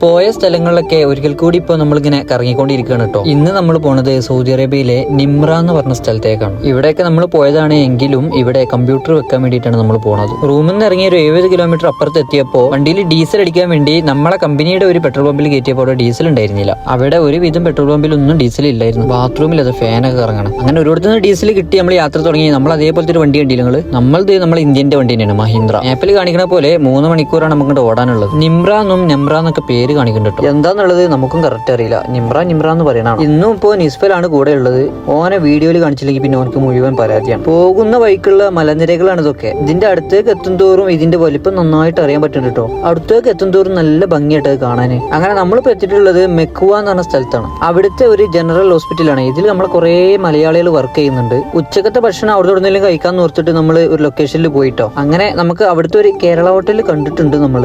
പോയ സ്ഥലങ്ങളിലൊക്കെ ഒരിക്കൽ കൂടി ഇപ്പോൾ നമ്മളിങ്ങനെ കറങ്ങിക്കൊണ്ടിരിക്കുകയാണ് കേട്ടോ. ഇന്ന് നമ്മൾ പോണത് സൗദി അറേബ്യയിലെ നിമ്ര എന്ന് പറഞ്ഞ സ്ഥലത്തേക്കാണ്. ഇവിടെയൊക്കെ നമ്മൾ പോയതാണ് എങ്കിലും ഇവിടെ കമ്പ്യൂട്ടർ വെക്കാൻ വേണ്ടിയിട്ടാണ് നമ്മൾ പോണത്. റൂമിൽ നിന്ന് ഇറങ്ങിയ ഒരു 70 കിലോമീറ്റർ അപ്പുറത്ത് എത്തിയപ്പോൾ വണ്ടിയിൽ ഡീസൽ അടിക്കാൻ വേണ്ടി നമ്മളെ കമ്പനിയുടെ ഒരു പെട്രോൾ പമ്പിൽ കയറ്റിയപ്പോൾ അവിടെ ഡീസൽ ഉണ്ടായിരുന്നില്ല. അവിടെ ഒരുവിധം പെട്രോൾ പമ്പിലൊന്നും ഡീസൽ ഇല്ലായിരുന്നു. ബാത്റൂമിൽ അത് ഫാനൊക്കെ കറങ്ങണം. അങ്ങനെ ഒരിടത്തുനിന്ന് ഡീസൽ കിട്ടി നമ്മൾ യാത്ര തുടങ്ങി. നമ്മൾ അതേപോലത്തെ ഒരു വണ്ടി കണ്ടില്ല നിങ്ങൾ? നമ്മൾ ഇന്ത്യന്റെ വണ്ടി തന്നെയാണ്, മഹീന്ദ്ര. ആപ്പിൽ കാണിക്കുന്ന പോലെ 3 മണിക്കൂറാണ് നമുക്ക് ഓടാനുള്ളത്. നിമ്ര എന്നൊക്കെ പേര് കാണിക്കുന്നുണ്ട്. എന്താന്നുള്ളത് നമുക്കും കറക്റ്റ് അറിയില്ല. നിമ്ര എന്ന് പറയണം. ഇന്നും ഇപ്പോൾ നിസ്ഫലാണ് കൂടെ ഉള്ളത്. ഓനെ വീഡിയോയിൽ കാണിച്ചില്ലെങ്കിൽ പിന്നെ ഓനക്ക് മുഴുവൻ പരാതിയാണ്. പോകുന്ന വഴിക്കുള്ള മലനിരകളാണ് ഇതൊക്കെ. ഇതിന്റെ അടുത്തേക്ക് എത്തുന്തോറും ഇതിന്റെ വലിപ്പം നന്നായിട്ട് അറിയാൻ പറ്റുന്നുണ്ട് കേട്ടോ. അടുത്തേക്ക് എത്തുന്തോറും നല്ല ഭംഗിയായിട്ട് കാണാൻ. അങ്ങനെ നമ്മളിപ്പോൾ എത്തിയിട്ടുള്ളത് മെക്കുവ എന്ന് പറഞ്ഞ സ്ഥലത്താണ്. അവിടുത്തെ ഒരു ജനറൽ ഹോസ്പിറ്റലാണ്. ഇതിൽ നമ്മൾ കുറെ മലയാളികൾ വർക്ക് ചെയ്യുന്നുണ്ട്. ഉച്ചക്കത്തെ ഭക്ഷണം അവിടെ എവിടെന്നെങ്കിലും കഴിക്കാൻ ഓർത്തിട്ട് നമ്മൾ ഒരു ലൊക്കേഷനിൽ പോയിട്ടോ. അങ്ങനെ നമുക്ക് അവിടുത്തെ ഒരു കേരള ഹോട്ടലിൽ കണ്ടിട്ടുണ്ട്. നമ്മൾ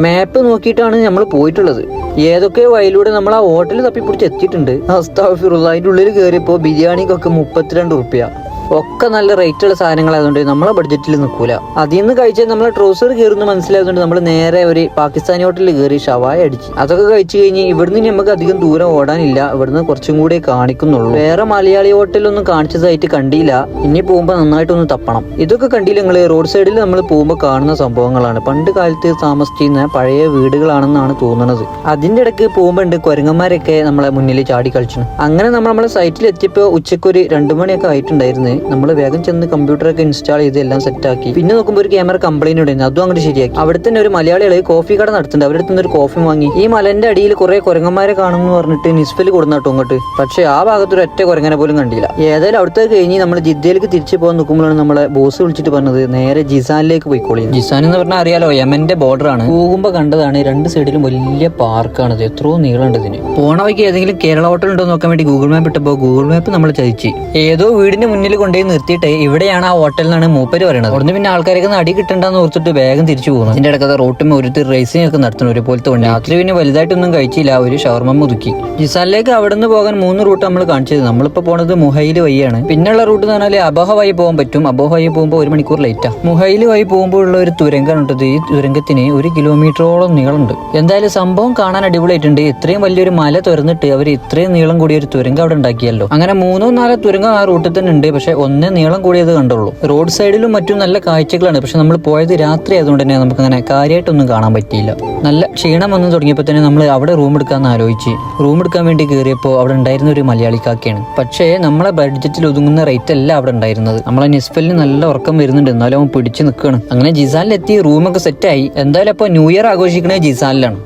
മാപ്പ് നോക്കിയിട്ടാണ് നമ്മൾ പോയിട്ടുള്ളത്. ഏതൊക്കെ വഴിയിലൂടെ നമ്മൾ ആ ഹോട്ടലിൽ തപ്പിപ്പിടിച്ച് എത്തിയിട്ടുണ്ട്. അസ്തഗ്ഫിറുല്ലാഹ്. അതിൻ്റെ ഉള്ളിൽ കയറിയപ്പോൾ ബിരിയാണിക്കൊക്കെ 32 റുപ്യ. ഒക്കെ നല്ല റേറ്റുള്ള സാധനങ്ങളായതുകൊണ്ട് നമ്മളെ ബഡ്ജറ്റിൽ നിൽക്കൂല. അതിൽ നിന്ന് കഴിച്ചാൽ നമ്മളെ ട്രൗസർ കയറുന്ന മനസ്സിലായതുകൊണ്ട് നമ്മൾ നേരെ ഒരു പാകിസ്ഥാനി ഹോട്ടലിൽ കയറി ഷവായ അടിച്ച് അതൊക്കെ കഴിച്ചു കഴിഞ്ഞ് ഇവിടുന്ന് നമുക്ക് അധികം ദൂരം ഓടാനില്ല. ഇവിടുന്ന് കുറച്ചും കൂടെ കാണിക്കുന്നുള്ളൂ. വേറെ മലയാളി ഹോട്ടലൊന്നും കാണിച്ചതായിട്ട് കണ്ടില്ല. ഇനി പോകുമ്പോൾ നന്നായിട്ടൊന്ന് തപ്പണം. ഇതൊക്കെ കണ്ടില്ല നിങ്ങൾ? റോഡ് സൈഡിൽ നമ്മൾ പോകുമ്പോൾ കാണുന്ന സംഭവങ്ങളാണ്. പണ്ട് കാലത്ത് താമസിച്ചിരുന്ന പഴയ വീടുകളാണെന്നാണ് തോന്നുന്നത്. അതിന്റെ ഇടയ്ക്ക് പോകുമ്പോൾ കുരങ്ങന്മാരൊക്കെ നമ്മളെ മുന്നിൽ ചാടി കളിച്ചു. അങ്ങനെ നമ്മളെ സൈറ്റിൽ എത്തിയപ്പോൾ ഉച്ചക്കൊരു 2 മണിയൊക്കെ ആയിട്ടുണ്ടായിരുന്നു. നമ്മൾ വേഗം ചെന്ന് കമ്പ്യൂട്ടറൊക്കെ ഇൻസ്റ്റാൾ ചെയ്ത് എല്ലാം സെറ്റാക്കി. പിന്നെ നോക്കുമ്പോൾ ഒരു ക്യാമറ കംപ്ലൈന്റ് ഉണ്ടായിരുന്നു. അതും അങ്ങോട്ട് ശരിയാക്കി. അവിടെ തന്നെ ഒരു മലയാളികളെ കോഫി കട നടത്തുന്നുണ്ട്. അവരുടെ അടുത്ത് ഒരു കോഫി വാങ്ങി. ഈ മലന്റെ അടിയിൽ കുറെ കുരങ്ങന്മാരെ കാണുമെന്ന് പറഞ്ഞിട്ട് നിസ്ഫല് കൊടുന്നാട്ടോ അങ്ങോട്ട്. പക്ഷെ ആ ഭാഗത്തൊരു ഒറ്റ കുരങ്ങനെ പോലും കണ്ടില്ല. ഏതായാലും അവിടുത്തെ കഴിഞ്ഞ് നമ്മൾ ജിദ്ദയിലേക്ക് തിരിച്ചു പോകാൻ നോക്കുമ്പോഴാണ് നമ്മളെ ബോസ് വിളിച്ചിട്ട് പറഞ്ഞത് നേരെ ജിസാനിലേക്ക് പോയിക്കോളി. ജിസാൻ എന്ന് പറഞ്ഞാൽ അറിയാലോ, യമന്റെ ബോർഡർ ആണ്. പോകുമ്പോൾ കണ്ടതാണ് 2 സൈഡിലും വലിയ പാർക്കാണ്. എത്രയോ നീളമുണ്ട് ഇതിന്. പോണ വഴിക്ക് ഏതെങ്കിലും കേരള ഹോട്ടൽ ഉണ്ടോ നോക്കാൻ വേണ്ടി ഗൂഗിൾ മാപ്പ് ഇട്ടപ്പോൾ ഗൂഗിൾ മാപ്പ് നമ്മളെ ചതിച്ച് ഏതോ വീടിന്റെ മുന്നിൽ കൊണ്ടുപോയി നിർത്തിയിട്ട് ഇവിടെയാണ് ആ ഹോട്ടൽ എന്നാണ് മൂപ്പര് പറയുന്നത്. അവിടുന്ന് പിന്നെ ആൾക്കാരൊക്കെ അടി കിട്ടണ്ടെന്ന് ഓർത്തിട്ട് വേഗം തിരിച്ചു പോകുന്നു. ഇതിന്റെ ഇടയ്ക്ക് റോട്ടും ഒരു റേസിംഗ് ഒക്കെ നടത്തുന്നു ഒരുപോലത്തെ വണ്ടി. രാത്രി പിന്നെ വലുതായിട്ടൊന്നും കഴിച്ചില്ല. ഒരു ഷവർമ മുതുക്കി. ജിസാനിലേക്ക് അവിടെ നിന്ന് പോകാൻ 3 റൂട്ട് നമ്മൾ കാണിച്ചത്. നമ്മളിപ്പോൾ പോണത് മുഹൈൽ വഴിയാണ്. പിന്നെയുള്ള റൂട്ട് എന്ന് പറഞ്ഞാൽ അബോഹ വഴി പോകാൻ പറ്റും. അബോഹ വഴി പോകുമ്പോൾ 1 മണിക്കൂർ ലേറ്റാ. മുഹൈൽ വഴി പോകുമ്പോൾ ഉള്ള ഒരു തുരങ്കാണ് ഉണ്ടത്. ഈ തുരങ്കത്തിന് 1 കിലോമീറ്ററോളം നീളമുണ്ട്. എന്തായാലും സംഭവം കാണാൻ അടിപൊളിയായിട്ടുണ്ട്. ഇത്രയും വലിയൊരു മല തുറന്നിട്ട് അവർ ഇത്രയും നീളം കൂടിയ ഒരു തുരങ്കം അവിടെ ഉണ്ടാക്കിയല്ലോ. അങ്ങനെ 3-4 തുരങ്കം ആ റൂട്ടിൽ തന്നെ ഉണ്ട്. പക്ഷെ ഒന്നേ നീളം കൂടിയത് കണ്ടുള്ളൂ. റോഡ് സൈഡിലും മറ്റും നല്ല കാഴ്ചകളാണ്. പക്ഷെ നമ്മൾ പോയത് രാത്രി ആയതുകൊണ്ട് തന്നെ നമുക്ക് അങ്ങനെ കാര്യമായിട്ടൊന്നും കാണാൻ പറ്റിയില്ല. നല്ല ക്ഷീണം വന്നു തുടങ്ങിയപ്പോൾ തന്നെ നമ്മൾ അവിടെ റൂം എടുക്കാമെന്ന് ആലോചിച്ച് റൂം എടുക്കാൻ വേണ്ടി കയറിയപ്പോൾ അവിടെ ഉണ്ടായിരുന്ന ഒരു മലയാളി കാക്കയാണ്. പക്ഷേ നമ്മളെ ബഡ്ജറ്റിൽ ഒതുങ്ങുന്ന റേറ്റ് അല്ല അവിടെ ഉണ്ടായിരുന്നത്. നമ്മളെ നിസ്ഫലിന് നല്ല ഉറക്കം വരുന്നുണ്ട്. എന്നാലും അവൻ പിടിച്ച് നിൽക്കുകയാണ്. അങ്ങനെ ജിസാനിലെത്തി റൂമൊക്കെ സെറ്റായി. എന്തായാലും അപ്പോൾ ന്യൂ ഇയർ ആഘോഷിക്കണേ ജിസാനിലാണ്.